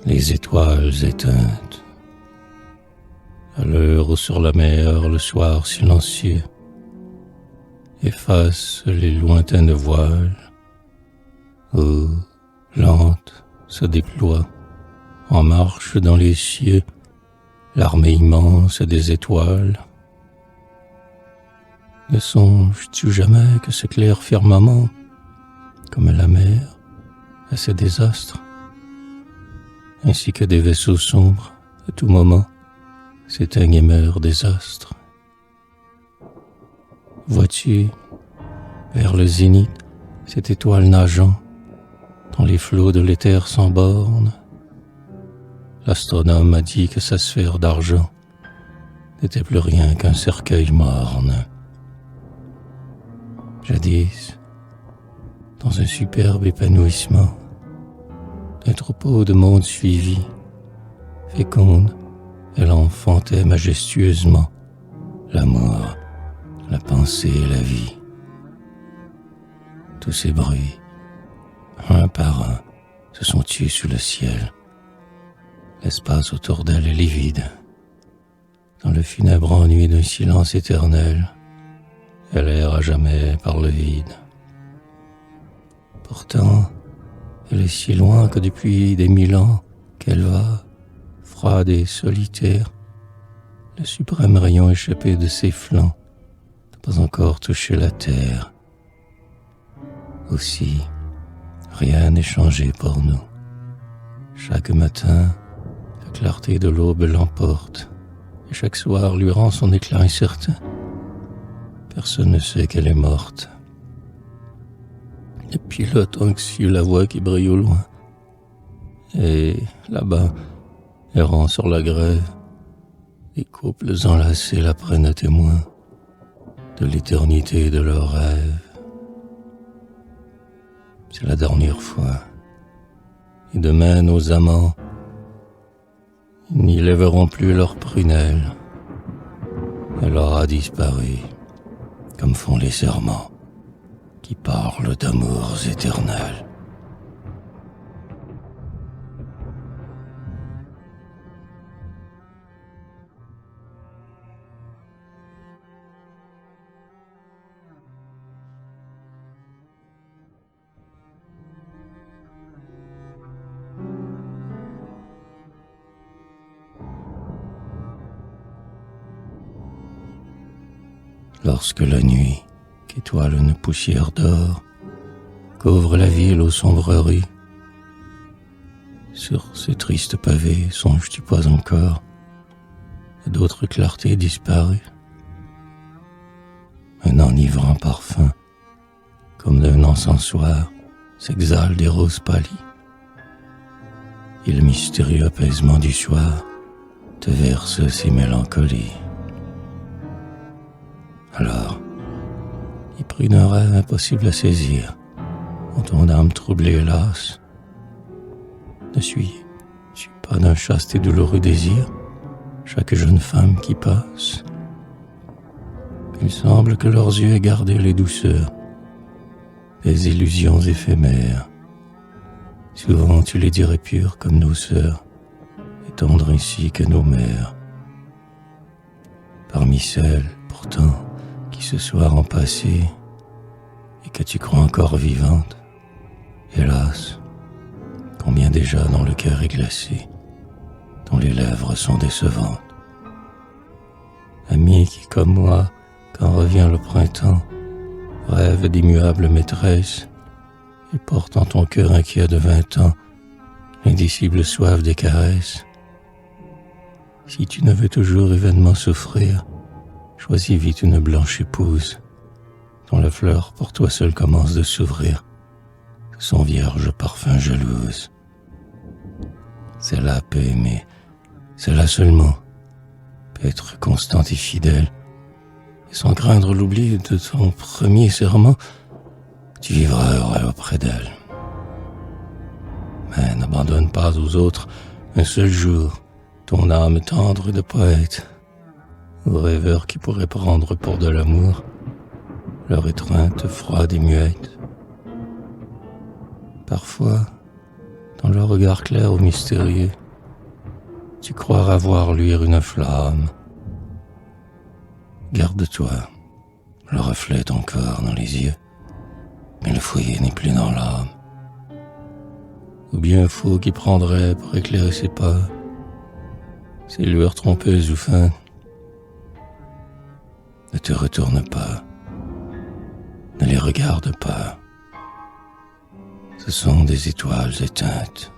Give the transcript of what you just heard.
les étoiles éteintes. À l'heure où sur la mer le soir silencieux efface les lointaines voiles, où, lente, se déploie, en marche dans les cieux, l'armée immense des étoiles. Ne songes-tu jamais que ce clair firmament, comme la mer, a ses désastres, ainsi que des vaisseaux sombres, à tout moment, s'éteignent et meurent des astres. Vois-tu, vers le zénith, cette étoile nageant dans les flots de l'éther sans borne? L'astronome a dit que sa sphère d'argent n'était plus rien qu'un cercueil morne. Jadis, dans un superbe épanouissement, d'un troupeau de mondes suivis, féconde, elle enfantait majestueusement l'amour, la pensée et la vie. Tous ces bruits, un par un, se sont tus sous le ciel. L'espace autour d'elle est livide. Dans le funèbre ennui d'un silence éternel, elle erre à jamais par le vide. Pourtant, elle est si loin que depuis des 1000 ans qu'elle va, froide et solitaire, le suprême rayon échappé de ses flancs n'a pas encore touché la terre. Aussi, rien n'est changé pour nous. Chaque matin, la clarté de l'aube l'emporte, et chaque soir lui rend son éclat incertain. Personne ne sait qu'elle est morte. Le pilote anxieux la voit qui brille au loin. Et là-bas, errant sur la grève, les couples enlacés la prennent à témoin de l'éternité de leurs rêves. C'est la dernière fois. Et demain, nos amants n'y lèveront plus leurs prunelles. Elle aura disparu, comme font les serments qui parlent d'amours éternels. Lorsque la nuit, qu'étoile une poussière d'or, couvre la ville aux sombres rues, sur ces tristes pavés songes-tu pas encore à d'autres clartés disparues? Un enivrant parfum, comme d'un encensoir, s'exhale des roses pâlies, et le mystérieux apaisement du soir te verse ses mélancolies. Alors, y pris d'un rêve impossible à saisir, en ton âme troublée et lasse, ne suis-tu pas d'un chaste et douloureux désir chaque jeune femme qui passe? Il semble que leurs yeux aient gardé les douceurs des illusions éphémères. Souvent tu les dirais pures comme nos sœurs, et tendres ainsi que nos mères. Parmi celles, pourtant, qui ce soir ont passé et que tu crois encore vivante, hélas, combien déjà dont le cœur est glacé, dont les lèvres sont décevantes. Amie qui, comme moi, quand revient le printemps, rêve d'immuables maîtresses et porte en ton cœur inquiet de 20 ans l'indicible soif des caresses. Si tu ne veux toujours et vainement souffrir, choisis vite une blanche épouse, dont la fleur pour toi seule commence de s'ouvrir, son vierge parfum jalouse. Celle-là peut aimer, celle-là seulement peut être constante et fidèle, et sans craindre l'oubli de ton premier serment, tu vivras heureux auprès d'elle. Mais n'abandonne pas aux autres un seul jour ton âme tendre de poète, aux rêveurs qui pourraient prendre pour de l'amour leur étreinte froide et muette. Parfois, dans le regard clair ou mystérieux, tu croiras voir luire une flamme. Garde-toi, le reflet est encore dans les yeux, mais le foyer n'est plus dans l'âme. Ou bien un faux qui prendrait pour éclairer ses pas, ses lueurs trompeuses ou feintes. Ne te retourne pas, ne les regarde pas. Ce sont des étoiles éteintes.